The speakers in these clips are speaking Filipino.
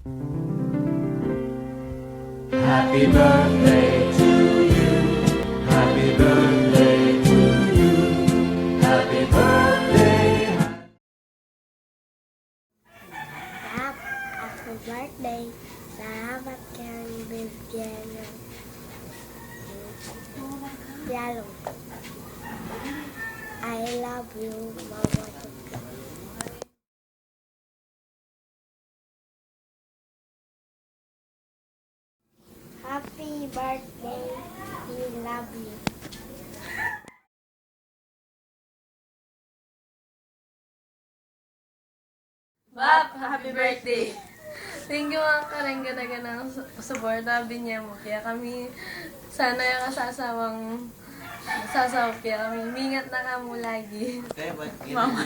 Happy birthday to you. Happy birthday to you. Happy birthday. Happy birthday. Salamat kang bigyan ng piano. I love you, Mama. Happy birthday. We love you. Bap, happy birthday! Thank you mga karengga-daga ng suporta binya mo. Kaya kami, sana yung sasawag kaya kami. Mingat na kamo lagi. Mama.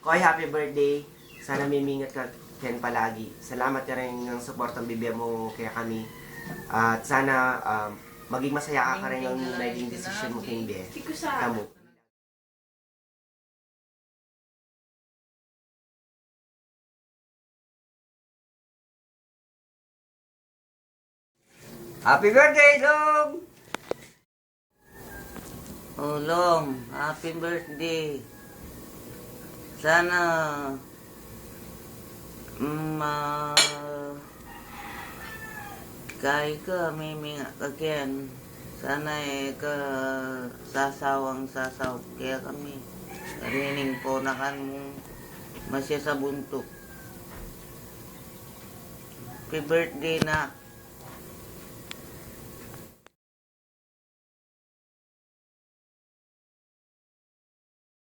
Koy, happy birthday. Sana may mingat ka Ken palagi. Salamat ka rin ng support ang bibigyan mo kaya kami. At sana maging masaya ka rin ang naging decision mo kay Bie. Kamu. Happy birthday, Long! Oh, Long, happy birthday. Sana kahit ka miminga ka Ken. Sana ka sasawang sasaw kaya kami. Karining po na kan mo masya sa buntok. Happy birthday na.